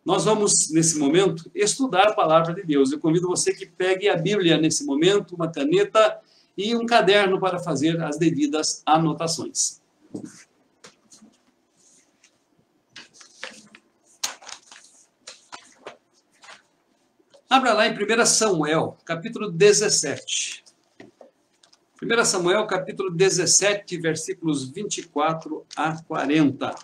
Nós vamos, nesse momento, estudar a palavra de Deus. Eu convido você que pegue a Bíblia nesse momento, uma caneta e um caderno para fazer as devidas anotações. Abra lá em 1 Samuel, capítulo 17. 1 Samuel, capítulo 17, versículos 24 a 40.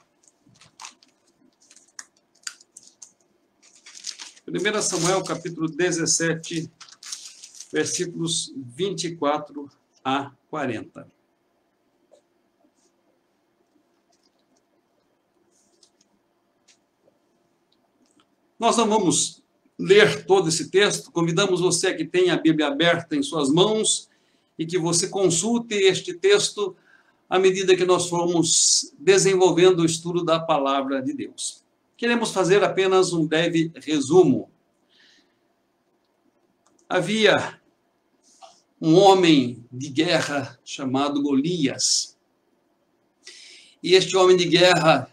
1 Samuel, capítulo 17, versículos 24 a 40. Nós não vamos ler todo esse texto, convidamos você que tenha a Bíblia aberta em suas mãos e que você consulte este texto à medida que nós formos desenvolvendo o estudo da palavra de Deus. Queremos fazer apenas um breve resumo. Havia um homem de guerra chamado Golias. E este homem de guerra,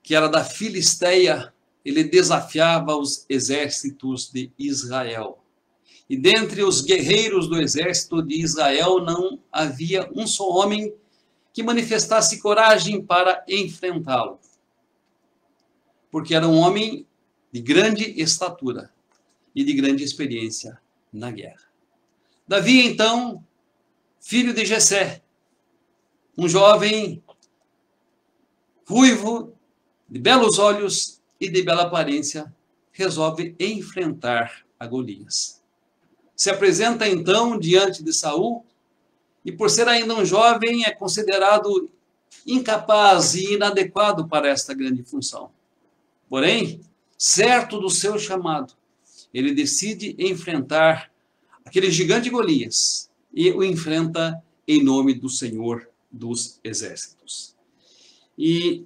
que era da Filisteia, ele desafiava os exércitos de Israel. E dentre os guerreiros do exército de Israel não havia um só homem que manifestasse coragem para enfrentá-lo. Porque era um homem de grande estatura e de grande experiência na guerra. Davi, então, filho de Jessé, um jovem ruivo, de belos olhos e de bela aparência, resolve enfrentar a Golias. Se apresenta então diante de Saul e, por ser ainda um jovem, é considerado incapaz e inadequado para esta grande função. Porém, certo do seu chamado, ele decide enfrentar aquele gigante Golias e o enfrenta em nome do Senhor dos Exércitos. E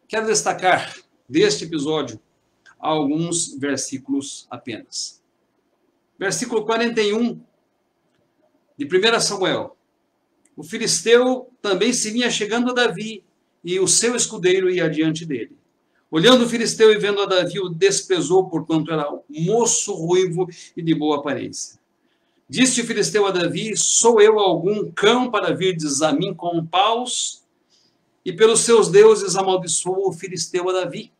quero destacar deste episódio alguns versículos apenas. Versículo 41 de 1 Samuel. O filisteu também se vinha chegando a Davi e o seu escudeiro ia adiante dele. Olhando o filisteu e vendo a Davi, o desprezou, porquanto era moço, ruivo e de boa aparência. Disse o filisteu a Davi: sou eu algum cão para virdes a mim com paus? E pelos seus deuses amaldiçoou o filisteu a Davi.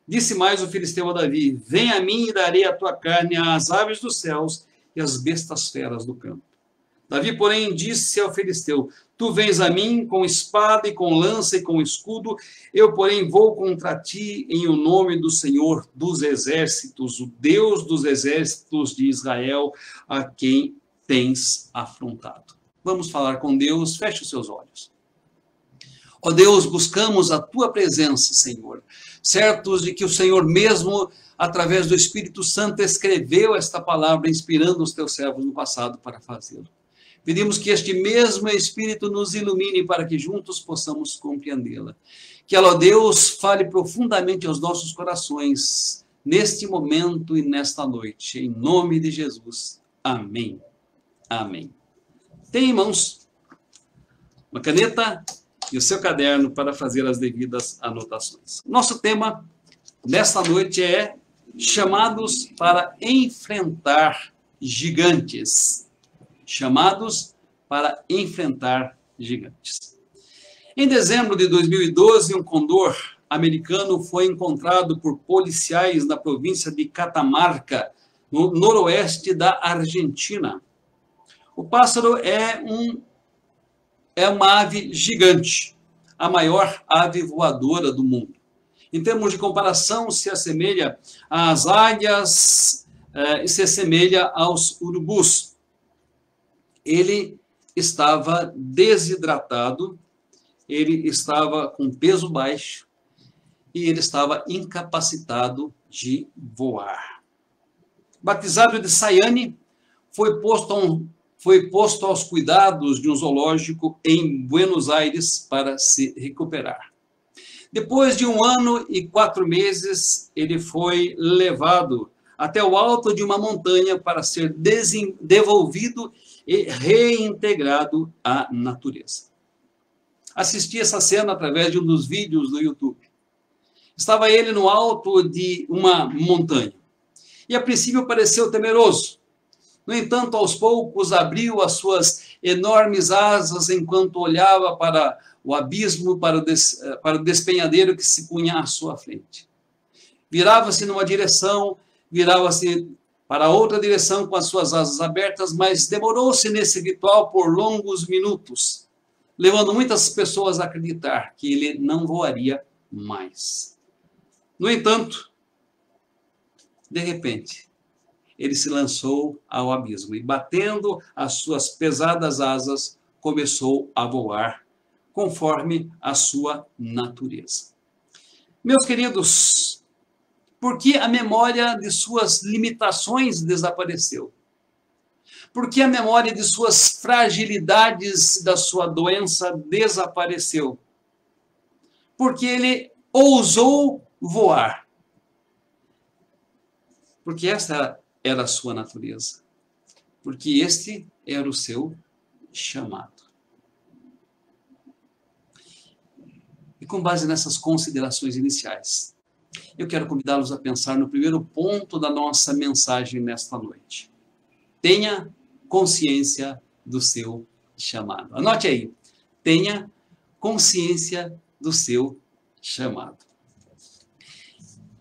Disse mais o filisteu a Davi: vem a mim e darei a tua carne às aves dos céus e às bestas feras do campo. Davi, porém, disse ao filisteu: tu vens a mim com espada e com lança e com escudo, eu, porém, vou contra ti em o nome do Senhor dos Exércitos, o Deus dos exércitos de Israel, a quem tens afrontado. Vamos falar com Deus, feche os seus olhos. Ó Deus, buscamos a tua presença, Senhor, certos de que o Senhor mesmo, através do Espírito Santo, escreveu esta palavra, inspirando os teus servos no passado para fazê-lo. Pedimos que este mesmo Espírito nos ilumine para que juntos possamos compreendê-la. Que ela, ó Deus, fale profundamente aos nossos corações, neste momento e nesta noite. Em nome de Jesus. Amém. Amém. Tem em mãos uma caneta e o seu caderno para fazer as devidas anotações. Nosso tema nesta noite é chamados para enfrentar gigantes. Chamados para enfrentar gigantes. Em dezembro de 2012, um condor americano foi encontrado por policiais na província de Catamarca, no noroeste da Argentina. O pássaro é uma ave gigante, a maior ave voadora do mundo. Em termos de comparação, se assemelha às águias e se assemelha aos urubus. Ele estava desidratado, ele estava com peso baixo e ele estava incapacitado de voar. Batizado de Sayane, foi posto aos cuidados de um zoológico em Buenos Aires para se recuperar. Depois de 1 ano e 4 meses, ele foi levado até o alto de uma montanha para ser devolvido e reintegrado à natureza. Assisti essa cena através de um dos vídeos do YouTube. Estava ele no alto de uma montanha. E a princípio pareceu temeroso. No entanto, aos poucos abriu as suas enormes asas enquanto olhava para o abismo, para o despenhadeiro que se punha à sua frente. Virava-se numa direção, virava-se para outra direção com as suas asas abertas, mas demorou-se nesse ritual por longos minutos, levando muitas pessoas a acreditar que ele não voaria mais. No entanto, de repente, ele se lançou ao abismo e, batendo as suas pesadas asas, começou a voar, conforme a sua natureza. Meus queridos, por que a memória de suas limitações desapareceu? Por que a memória de suas fragilidades, da sua doença desapareceu? Porque ele ousou voar. Porque essa era a sua natureza. Porque este era o seu chamado. E com base nessas considerações iniciais, eu quero convidá-los a pensar no primeiro ponto da nossa mensagem nesta noite. Tenha consciência do seu chamado. Anote aí. Tenha consciência do seu chamado.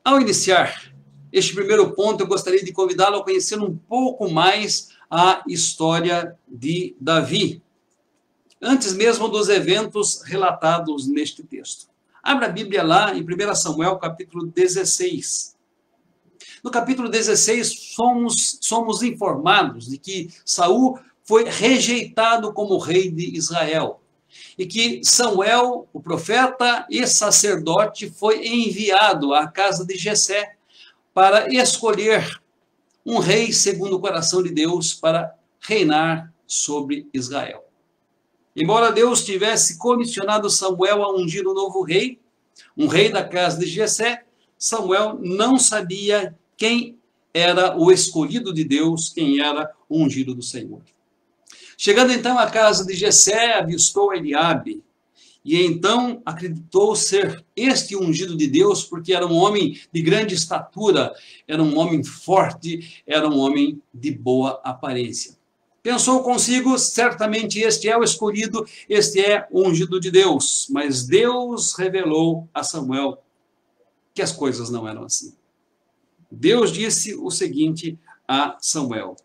Ao iniciar este primeiro ponto, eu gostaria de convidá-lo a conhecer um pouco mais a história de Davi, antes mesmo dos eventos relatados neste texto. Abra a Bíblia lá em 1 Samuel, capítulo 16. No capítulo 16, somos informados de que Saul foi rejeitado como rei de Israel e que Samuel, o profeta e sacerdote, foi enviado à casa de Jessé para escolher um rei segundo o coração de Deus para reinar sobre Israel. Embora Deus tivesse comissionado Samuel a ungir um novo rei, um rei da casa de Jessé, Samuel não sabia quem era o escolhido de Deus, quem era o ungido do Senhor. Chegando então à casa de Jessé, avistou Eliabe, e então acreditou ser este ungido de Deus, porque era um homem de grande estatura, era um homem forte, era um homem de boa aparência. Pensou consigo, certamente este é o escolhido, este é o ungido de Deus. Mas Deus revelou a Samuel que as coisas não eram assim. Deus disse o seguinte a Samuel: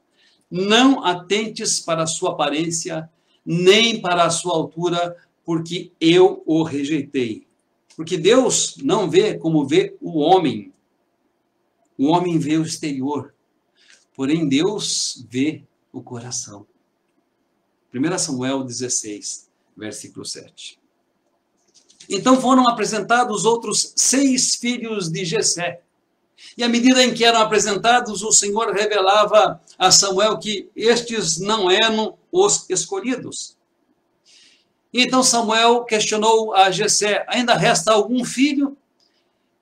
não atentes para a sua aparência, nem para a sua altura, porque eu o rejeitei. Porque Deus não vê como vê o homem. O homem vê o exterior, porém Deus vê o coração. 1 Samuel 16, versículo 7. Então foram apresentados outros 6 filhos de Jessé. E à medida em que eram apresentados, o Senhor revelava a Samuel que estes não eram os escolhidos. E então Samuel questionou a Jessé: ainda resta algum filho?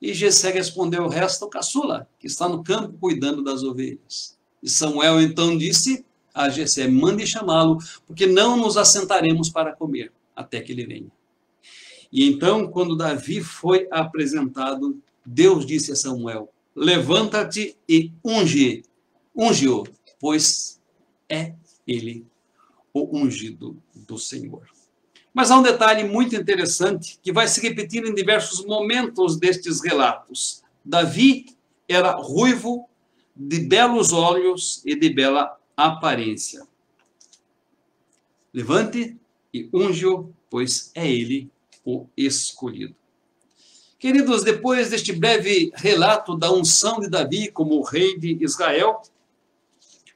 E Jessé respondeu: resta o caçula, que está no campo cuidando das ovelhas. E Samuel então disse a Jessé: mande chamá-lo, porque não nos assentaremos para comer, até que ele venha. E então, quando Davi foi apresentado, Deus disse a Samuel: levanta-te e unge-o, pois é ele o ungido do Senhor. Mas há um detalhe muito interessante que vai se repetir em diversos momentos destes relatos. Davi era ruivo, de belos olhos e de bela aparência. Levante e unge-o, pois é ele o escolhido. Queridos, depois deste breve relato da unção de Davi como rei de Israel,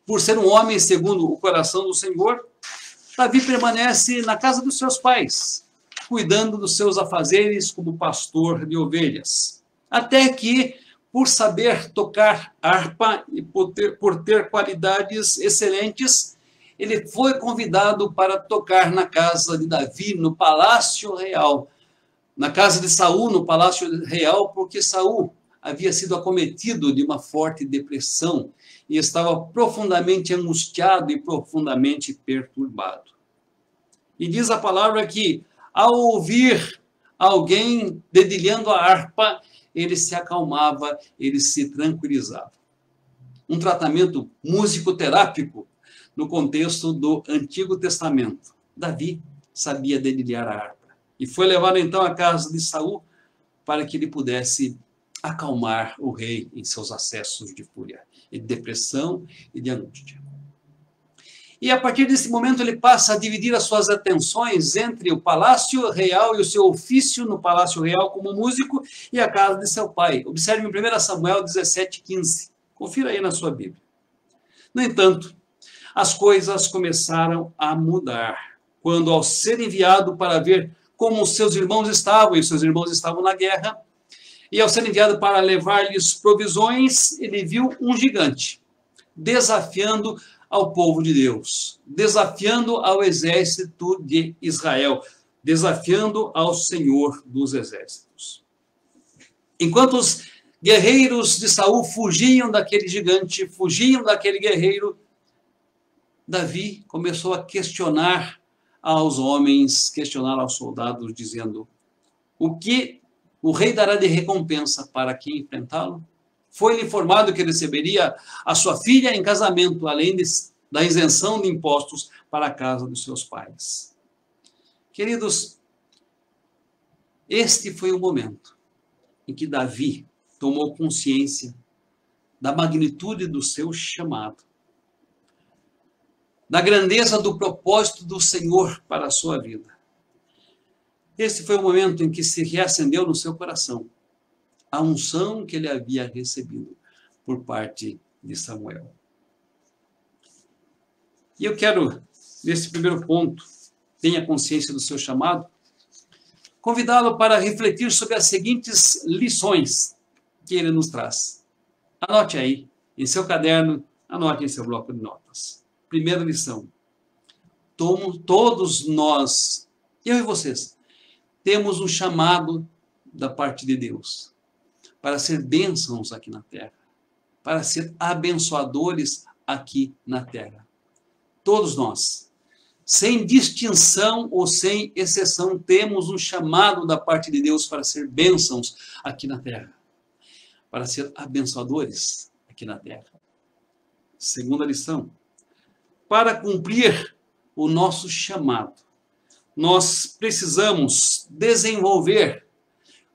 por ser um homem segundo o coração do Senhor, Davi permanece na casa dos seus pais, cuidando dos seus afazeres como pastor de ovelhas. Até que, por saber tocar harpa e por ter qualidades excelentes, ele foi convidado para tocar na casa de Davi, no palácio real, na casa de Saul, no palácio real, porque Saul havia sido acometido de uma forte depressão e estava profundamente angustiado e profundamente perturbado. E diz a palavra que, ao ouvir alguém dedilhando a harpa, ele se acalmava, ele se tranquilizava. Um tratamento musicoterápico no contexto do Antigo Testamento. Davi sabia dedilhar a harpa e foi levado então à casa de Saul para que ele pudesse acalmar o rei em seus acessos de fúria, de depressão e de angústia. E a partir desse momento ele passa a dividir as suas atenções entre o palácio real e o seu ofício no palácio real como músico e a casa de seu pai. Observe em 1 Samuel 17:15. Confira aí na sua Bíblia. No entanto, as coisas começaram a mudar quando, ao ser enviado para ver como os seus irmãos estavam, e os seus irmãos estavam na guerra, e ao ser enviado para levar-lhes provisões, ele viu um gigante desafiando ao povo de Deus, desafiando ao exército de Israel, desafiando ao Senhor dos exércitos. Enquanto os guerreiros de Saul fugiam daquele gigante, fugiam daquele guerreiro, Davi começou a questionar aos homens, questionar aos soldados, dizendo: o que o rei dará de recompensa para quem enfrentá-lo? Foi-lhe informado que receberia a sua filha em casamento, além da isenção de impostos para a casa dos seus pais. Queridos, este foi o momento em que Davi tomou consciência da magnitude do seu chamado, da grandeza do propósito do Senhor para a sua vida. Esse foi o momento em que se reacendeu no seu coração a unção que ele havia recebido por parte de Samuel. E eu quero, nesse primeiro ponto, tenha consciência do seu chamado, convidá-lo para refletir sobre as seguintes lições que ele nos traz. Anote aí, em seu caderno, anote em seu bloco de notas. Primeira lição. Todos nós, eu e vocês, temos um chamado da parte de Deus para ser bênçãos aqui na terra, para ser abençoadores aqui na terra. Todos nós, sem distinção ou sem exceção, temos um chamado da parte de Deus para ser bênçãos aqui na terra, para ser abençoadores aqui na terra. Segunda lição. Para cumprir o nosso chamado, nós precisamos desenvolver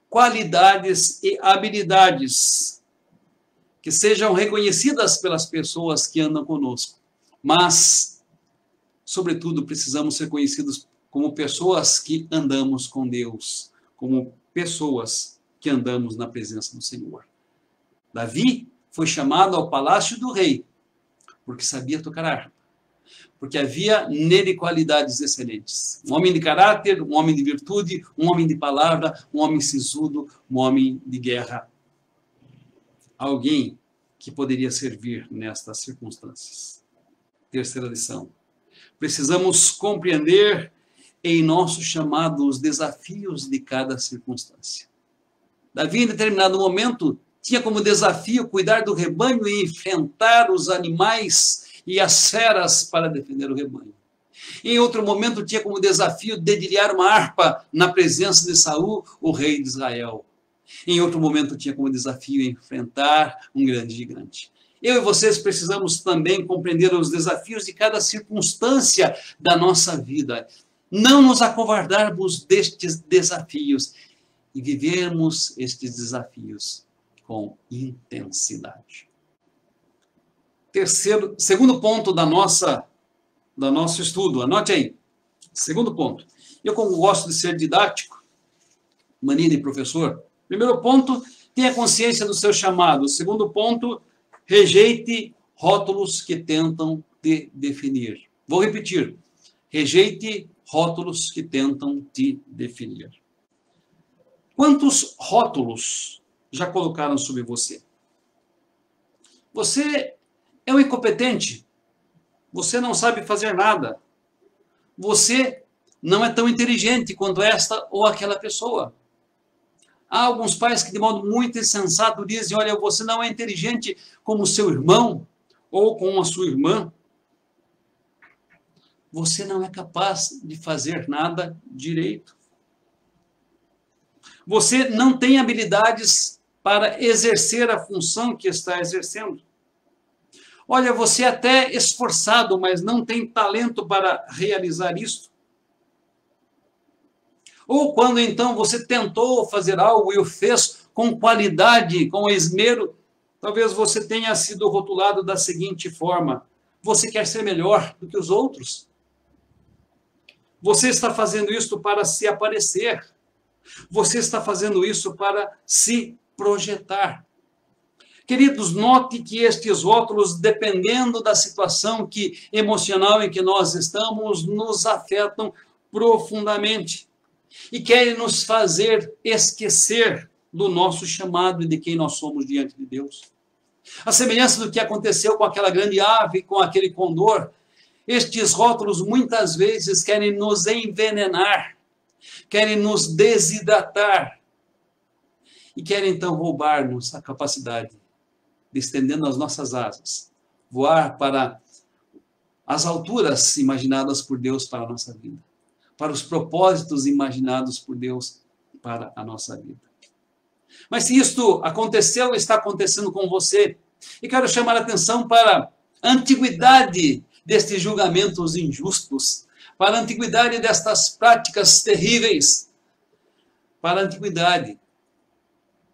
qualidades e habilidades que sejam reconhecidas pelas pessoas que andam conosco. Mas, sobretudo, precisamos ser conhecidos como pessoas que andamos com Deus, como pessoas que andamos na presença do Senhor. Davi foi chamado ao palácio do rei porque sabia tocar harpa, porque havia nele qualidades excelentes. Um homem de caráter, um homem de virtude, um homem de palavra, um homem sisudo, um homem de guerra. Alguém que poderia servir nestas circunstâncias. Terceira lição. Precisamos compreender em nosso chamado os desafios de cada circunstância. Davi, em determinado momento, tinha como desafio cuidar do rebanho e enfrentar os animais e as feras para defender o rebanho. Em outro momento, tinha como desafio dedilhar uma harpa na presença de Saul, o rei de Israel. Em outro momento, tinha como desafio enfrentar um grande gigante. Eu e vocês precisamos também compreender os desafios de cada circunstância da nossa vida. Não nos acovardarmos destes desafios e vivermos estes desafios com intensidade. Segundo ponto do nosso estudo, anote aí. Segundo ponto. Eu, como gosto de ser didático, mania de professor, primeiro ponto, tenha consciência do seu chamado. Segundo ponto, rejeite rótulos que tentam te definir. Vou repetir. Rejeite rótulos que tentam te definir. Quantos rótulos já colocaram sobre você? Você é um incompetente. Você não sabe fazer nada. Você não é tão inteligente quanto esta ou aquela pessoa. Há alguns pais que, de modo muito insensato, dizem: olha, você não é inteligente como seu irmão ou como a sua irmã. Você não é capaz de fazer nada direito. Você não tem habilidades para exercer a função que está exercendo. Olha, você é até esforçado, mas não tem talento para realizar isso. Ou quando então você tentou fazer algo e o fez com qualidade, com esmero, talvez você tenha sido rotulado da seguinte forma: você quer ser melhor do que os outros. Você está fazendo isso para se aparecer. Você está fazendo isso para se projetar. Queridos, note que estes rótulos, dependendo da situação emocional em que nós estamos, nos afetam profundamente e querem nos fazer esquecer do nosso chamado e de quem nós somos diante de Deus. A semelhança do que aconteceu com aquela grande ave, com aquele condor, estes rótulos muitas vezes querem nos envenenar, querem nos desidratar e querem então roubar-nos a capacidade de, estendendo as nossas asas, voar para as alturas imaginadas por Deus para a nossa vida, para os propósitos imaginados por Deus para a nossa vida. Mas se isto aconteceu, está acontecendo com você, e quero chamar a atenção para a antiguidade destes julgamentos injustos, para a antiguidade destas práticas terríveis, para a antiguidade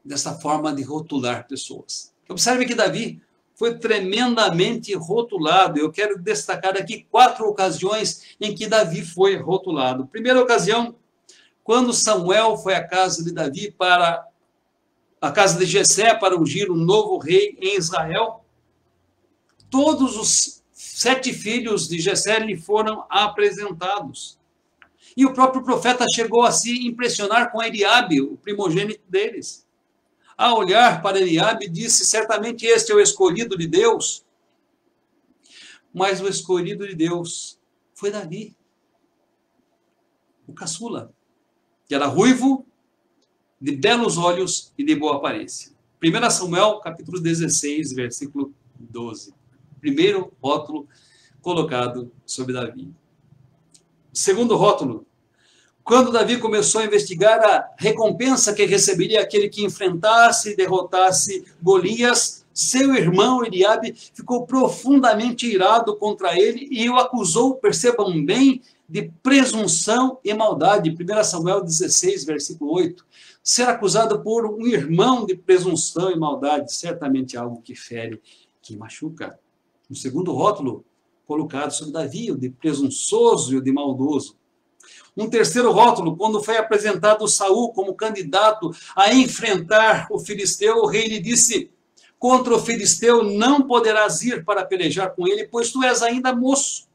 dessa forma de rotular pessoas. Observe que Davi foi tremendamente rotulado. Eu quero destacar aqui 4 ocasiões em que Davi foi rotulado. Primeira ocasião, quando Samuel foi à casa de Davi para a casa de Jessé para ungir um novo rei em Israel, todos os 7 filhos de Jessé lhe foram apresentados. E o próprio profeta chegou a se impressionar com Eliabe, o primogênito deles. Ao olhar para Eliabe, disse: certamente este é o escolhido de Deus. Mas o escolhido de Deus foi Davi, o caçula, que era ruivo, de belos olhos e de boa aparência. 1 Samuel, capítulo 16, versículo 12. Primeiro rótulo colocado sobre Davi. Segundo rótulo, quando Davi começou a investigar a recompensa que receberia aquele que enfrentasse e derrotasse Golias, seu irmão Eliabe ficou profundamente irado contra ele e o acusou, percebam bem, de presunção e maldade. 1 Samuel 16, versículo 8. Ser acusado por um irmão de presunção e maldade, certamente algo que fere, que machuca. O segundo rótulo colocado sobre Davi, o de presunçoso e o de maldoso. Um terceiro rótulo, quando foi apresentado Saul como candidato a enfrentar o filisteu, o rei lhe disse: contra o filisteu não poderás ir para pelejar com ele, pois tu és ainda moço,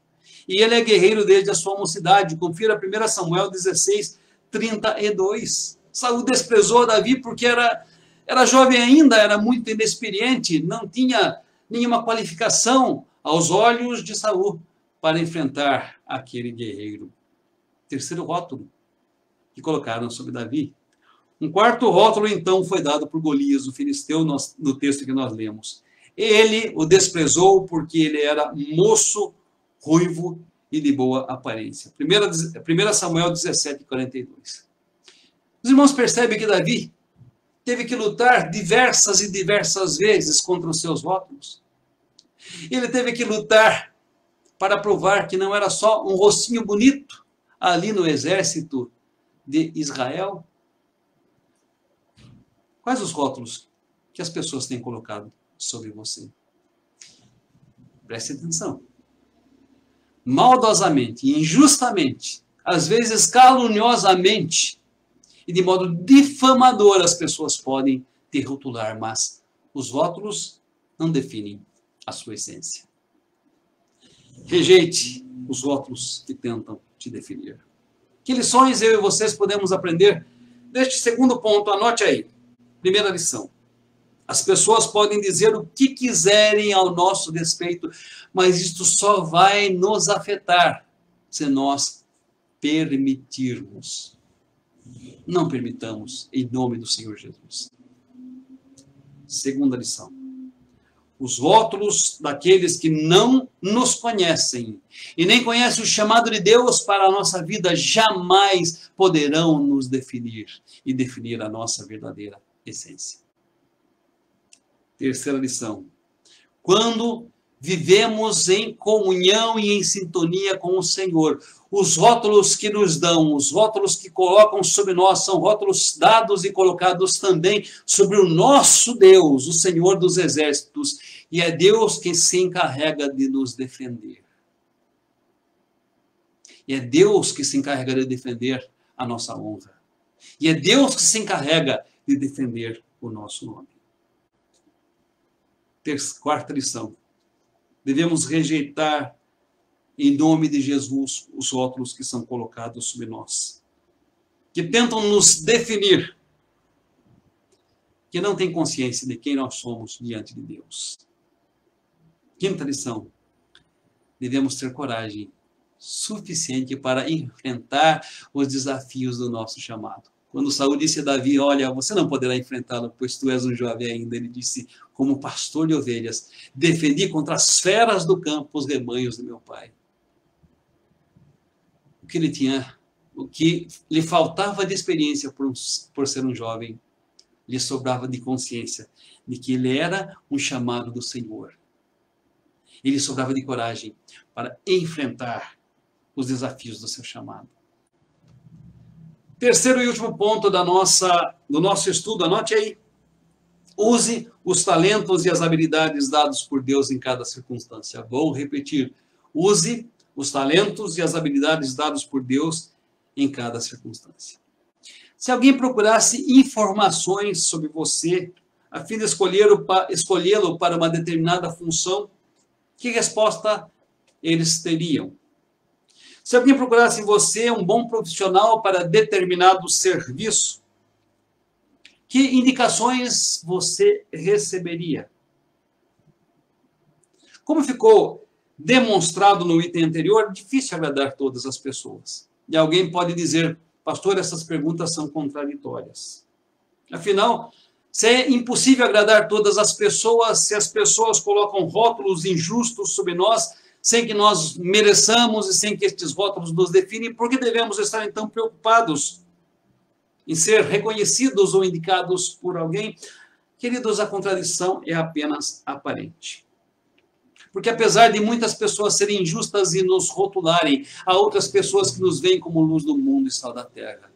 e ele é guerreiro desde a sua mocidade. Confira 1 Samuel 16, 32. Saul desprezou Davi porque era jovem ainda, era muito inexperiente, não tinha nenhuma qualificação aos olhos de Saul para enfrentar aquele guerreiro. Terceiro rótulo que colocaram sobre Davi. Um quarto rótulo, então, foi dado por Golias, o filisteu, no texto que nós lemos. Ele o desprezou porque ele era moço, ruivo e de boa aparência. 1 Samuel 17, 42. Os irmãos percebem que Davi teve que lutar diversas e diversas vezes contra os seus rótulos. Ele teve que lutar para provar que não era só um rostinho bonito ali no exército de Israel. Quais os rótulos que as pessoas têm colocado sobre você? Preste atenção. Maldosamente, injustamente, às vezes caluniosamente e de modo difamador as pessoas podem te rotular, mas os rótulos não definem a sua essência. Rejeite os rótulos que tentam te definir. Que lições eu e vocês podemos aprender deste segundo ponto? Anote aí. Primeira lição. As pessoas podem dizer o que quiserem ao nosso respeito, mas isto só vai nos afetar se nós permitirmos. Não permitamos, em nome do Senhor Jesus. Segunda lição. Os rótulos daqueles que não nos conhecem e nem conhecem o chamado de Deus para a nossa vida jamais poderão nos definir e definir a nossa verdadeira essência. Terceira lição. Quando vivemos em comunhão e em sintonia com o Senhor, os rótulos que nos dão, os rótulos que colocam sobre nós, são rótulos dados e colocados também sobre o nosso Deus, o Senhor dos Exércitos, e é Deus quem se encarrega de nos defender. E é Deus que se encarrega de defender a nossa honra. E é Deus que se encarrega de defender o nosso nome. Quarta lição. Devemos rejeitar, em nome de Jesus, os rótulos que são colocados sobre nós, que tentam nos definir, que não têm consciência de quem nós somos diante de Deus. Quinta lição. Devemos ter coragem suficiente para enfrentar os desafios do nosso chamado. Quando Saul disse a Davi, olha, você não poderá enfrentá-lo, pois tu és um jovem ainda. Ele disse, como pastor de ovelhas, defendi contra as feras do campo os rebanhos do meu pai. O que lhe faltava de experiência por ser um jovem, lhe sobrava de consciência de que ele era um chamado do Senhor. Ele sobrava de coragem para enfrentar os desafios do seu chamado. Terceiro e último ponto do nosso estudo, anote aí. Use os talentos e as habilidades dados por Deus em cada circunstância. Vou repetir. Use os talentos e as habilidades dados por Deus em cada circunstância. Se alguém procurasse informações sobre você, a fim de escolhê-lo para uma determinada função, que resposta eles teriam? Se alguém procurasse em você um bom profissional para determinado serviço, que indicações você receberia? Como ficou demonstrado no item anterior, é difícil agradar todas as pessoas. E alguém pode dizer, pastor, essas perguntas são contraditórias. Afinal, se é impossível agradar todas as pessoas, se as pessoas colocam rótulos injustos sobre nós, sem que nós mereçamos e sem que estes rótulos nos definem, por que devemos estar então preocupados em ser reconhecidos ou indicados por alguém? Queridos, a contradição é apenas aparente. Porque apesar de muitas pessoas serem injustas e nos rotularem, há outras pessoas que nos veem como luz do mundo e sal da terra.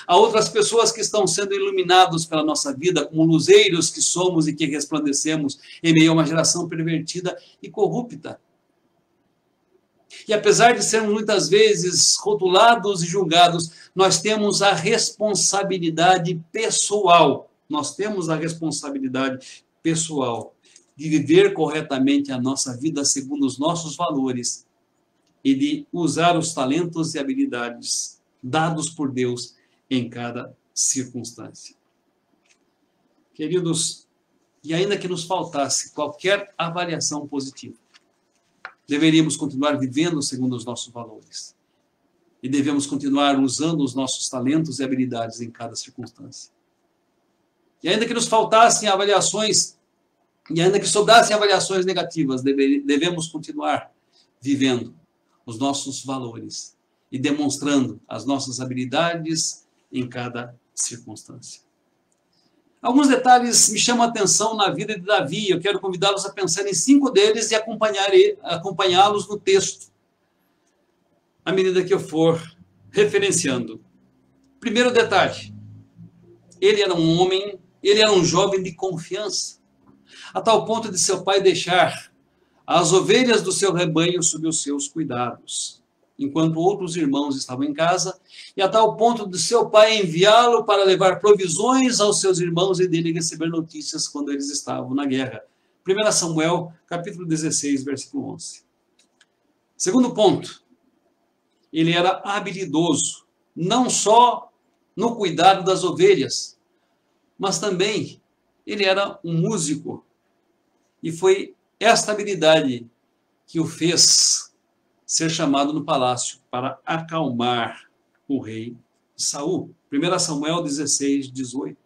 Há outras pessoas que estão sendo iluminados pela nossa vida, como luzeiros que somos e que resplandecemos em meio a uma geração pervertida e corrupta. E apesar de sermos muitas vezes rotulados e julgados, nós temos a responsabilidade pessoal. Nós temos a responsabilidade pessoal de viver corretamente a nossa vida segundo os nossos valores e de usar os talentos e habilidades dados por Deus em cada circunstância. Queridos, e ainda que nos faltasse qualquer avaliação positiva, deveríamos continuar vivendo segundo os nossos valores. E devemos continuar usando os nossos talentos e habilidades em cada circunstância. E ainda que nos faltassem avaliações, e ainda que sobrassem avaliações negativas, devemos continuar vivendo os nossos valores e demonstrando as nossas habilidades em cada circunstância. Alguns detalhes me chamam a atenção na vida de Davi. Eu quero convidá-los a pensar em 5 deles e acompanhá-los no texto, à medida que eu for referenciando. Primeiro detalhe, ele era um jovem de confiança, a tal ponto de seu pai deixar as ovelhas do seu rebanho sob os seus cuidados, enquanto outros irmãos estavam em casa, e a tal ponto de seu pai enviá-lo para levar provisões aos seus irmãos e dele receber notícias quando eles estavam na guerra. 1 Samuel, capítulo 16, versículo 11. Segundo ponto, ele era habilidoso, não só no cuidado das ovelhas, mas também ele era um músico. E foi esta habilidade que o fez ser chamado no palácio para acalmar o rei Saul. 1 Samuel 16, 18.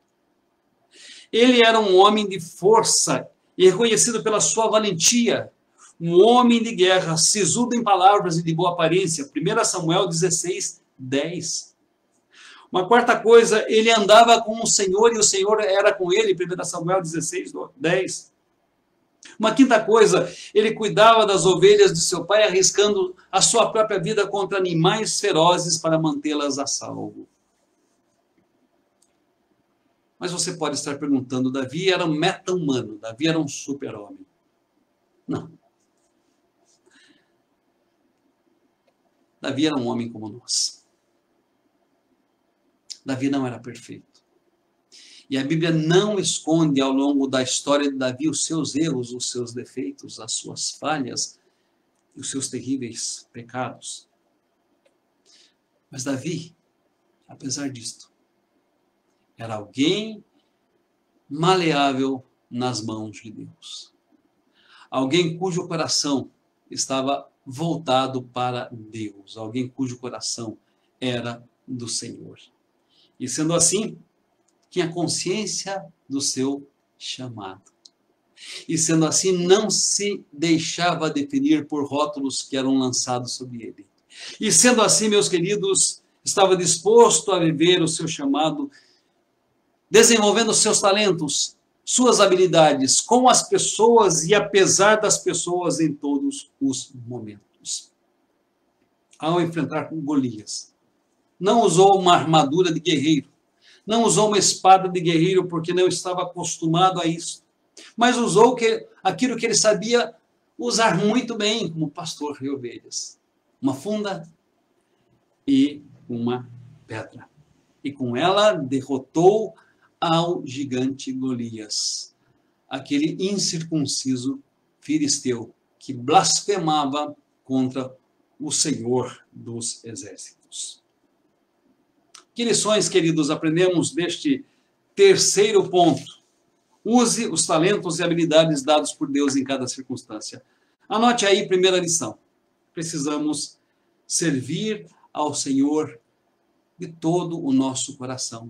Ele era um homem de força e reconhecido pela sua valentia, um homem de guerra, sisudo em palavras e de boa aparência. 1 Samuel 16, 10. Uma quarta coisa, ele andava com o Senhor e o Senhor era com ele, 1 Samuel 16, 10. Uma quinta coisa, ele cuidava das ovelhas de seu pai, arriscando a sua própria vida contra animais ferozes para mantê-las a salvo. Mas você pode estar perguntando, Davi era um meta-humano, Davi era um super-homem. Não. Davi era um homem como nós. Davi não era perfeito. E a Bíblia não esconde ao longo da história de Davi os seus erros, os seus defeitos, as suas falhas e os seus terríveis pecados. Mas Davi, apesar disto, era alguém maleável nas mãos de Deus. Alguém cujo coração estava voltado para Deus. Alguém cujo coração era do Senhor. E sendo assim, tinha consciência do seu chamado. E sendo assim, não se deixava definir por rótulos que eram lançados sobre ele. E sendo assim, meus queridos, estava disposto a viver o seu chamado, desenvolvendo seus talentos, suas habilidades, com as pessoas e apesar das pessoas em todos os momentos. Ao enfrentar Golias, não usou uma armadura de guerreiro, não usou uma espada de guerreiro porque não estava acostumado a isso, mas usou aquilo que ele sabia usar muito bem como pastor de ovelhas, uma funda e uma pedra. E com ela derrotou ao gigante Golias, aquele incircunciso filisteu que blasfemava contra o Senhor dos Exércitos. Que lições, queridos, aprendemos neste terceiro ponto? Use os talentos e habilidades dados por Deus em cada circunstância. Anote aí, primeira lição. Precisamos servir ao Senhor de todo o nosso coração,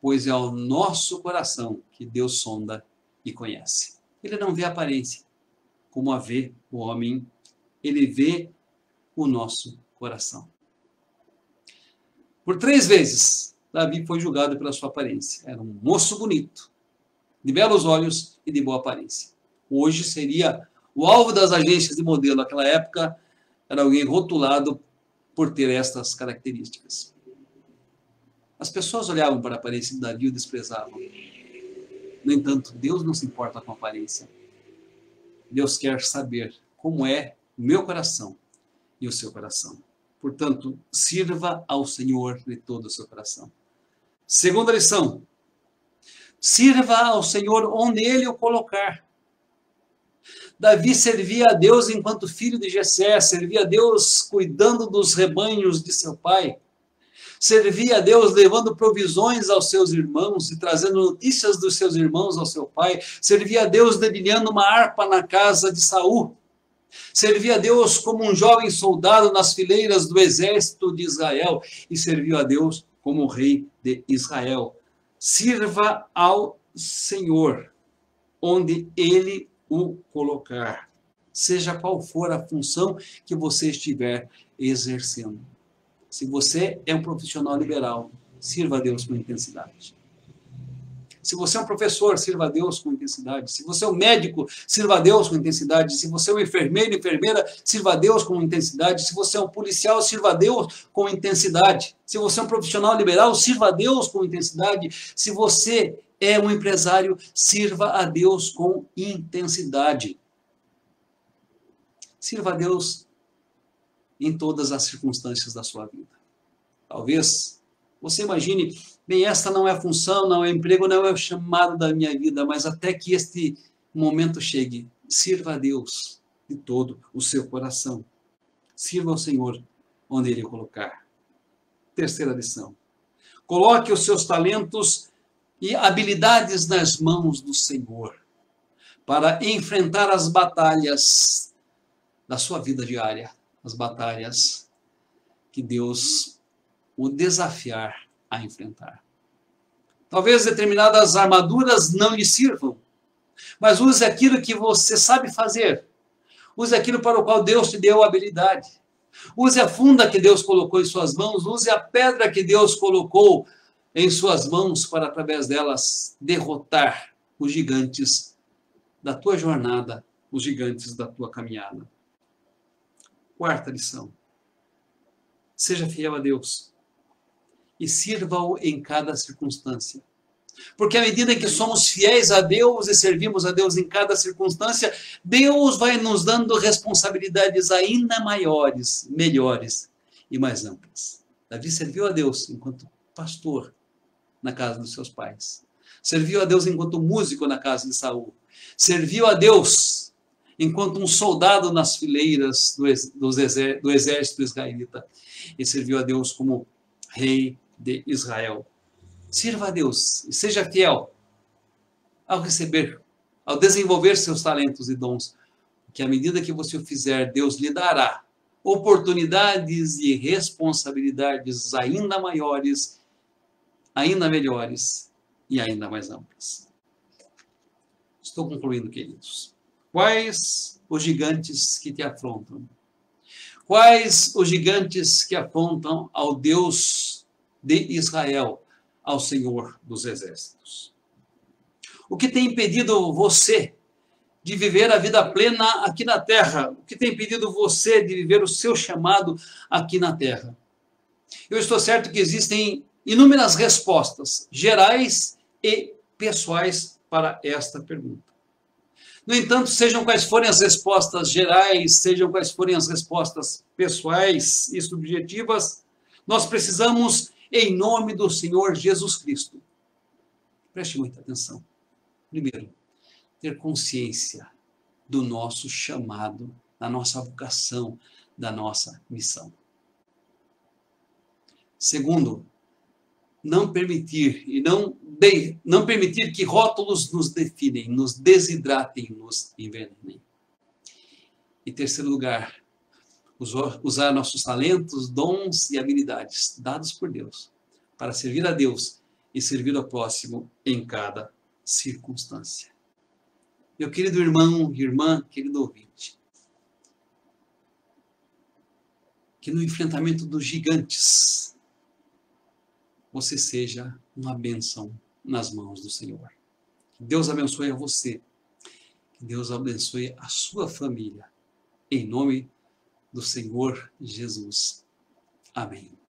pois é ao nosso coração que Deus sonda e conhece. Ele não vê a aparência, como a vê o homem, ele vê o nosso coração. Por 3 vezes, Davi foi julgado pela sua aparência. Era um moço bonito, de belos olhos e de boa aparência. Hoje seria o alvo das agências de modelo. Naquela época, era alguém rotulado por ter estas características. As pessoas olhavam para a aparência de Davi e o desprezavam. No entanto, Deus não se importa com a aparência. Deus quer saber como é o meu coração e o seu coração. Portanto, sirva ao Senhor de todo o seu coração. Segunda lição. Sirva ao Senhor onde Ele o colocar. Davi servia a Deus enquanto filho de Jessé, servia a Deus cuidando dos rebanhos de seu pai. Servia a Deus levando provisões aos seus irmãos e trazendo notícias dos seus irmãos ao seu pai. Servia a Deus dedilhando uma harpa na casa de Saul. Servia a Deus como um jovem soldado nas fileiras do exército de Israel e serviu a Deus como rei de Israel. Sirva ao Senhor onde Ele o colocar, seja qual for a função que você estiver exercendo. Se você é um profissional liberal, sirva a Deus com intensidade. Se você é um professor, sirva a Deus com intensidade. Se você é um médico, sirva a Deus com intensidade. Se você é um enfermeiro, enfermeira, sirva a Deus com intensidade. Se você é um policial, sirva a Deus com intensidade. Se você é um profissional liberal, sirva a Deus com intensidade. Se você é um empresário, sirva a Deus com intensidade. Sirva a Deus em todas as circunstâncias da sua vida. Talvez você imagine, bem, esta não é a função, não é o emprego, não é o chamado da minha vida, mas até que este momento chegue, sirva a Deus de todo o seu coração. Sirva ao Senhor onde Ele o colocar. Terceira lição. Coloque os seus talentos e habilidades nas mãos do Senhor para enfrentar as batalhas da sua vida diária, as batalhas que Deus o desafiar a enfrentar. Talvez determinadas armaduras não lhe sirvam, mas use aquilo que você sabe fazer. Use aquilo para o qual Deus te deu habilidade. Use a funda que Deus colocou em suas mãos, use a pedra que Deus colocou em suas mãos para, através delas, derrotar os gigantes da tua jornada, os gigantes da tua caminhada. Quarta lição. Seja fiel a Deus e sirva-o em cada circunstância. Porque à medida que somos fiéis a Deus e servimos a Deus em cada circunstância, Deus vai nos dando responsabilidades ainda maiores, melhores e mais amplas. Davi serviu a Deus enquanto pastor na casa dos seus pais. Serviu a Deus enquanto músico na casa de Saul. Serviu a Deus enquanto um soldado nas fileiras do exército israelita. E serviu a Deus como rei de Israel. Sirva a Deus e seja fiel ao receber, ao desenvolver seus talentos e dons, que à medida que você o fizer, Deus lhe dará oportunidades e responsabilidades ainda maiores, ainda melhores e ainda mais amplas. Estou concluindo, queridos. Quais os gigantes que te afrontam? Quais os gigantes que afrontam ao Deus de Israel, ao Senhor dos Exércitos? O que tem impedido você de viver a vida plena aqui na terra? O que tem impedido você de viver o seu chamado aqui na terra? Eu estou certo que existem inúmeras respostas, gerais e pessoais, para esta pergunta. No entanto, sejam quais forem as respostas gerais, sejam quais forem as respostas pessoais e subjetivas, nós precisamos, em nome do Senhor Jesus Cristo, preste muita atenção. Primeiro, ter consciência do nosso chamado, da nossa vocação, da nossa missão. Segundo, não permitir que rótulos nos definem, nos desidratem, nos envenenem. Em terceiro lugar, usar nossos talentos, dons e habilidades dados por Deus para servir a Deus e servir ao próximo em cada circunstância. Meu querido irmão, irmã, querido ouvinte, que no enfrentamento dos gigantes você seja uma bênção nas mãos do Senhor. Que Deus abençoe a você. Que Deus abençoe a sua família. Em nome do Senhor Jesus. Amém.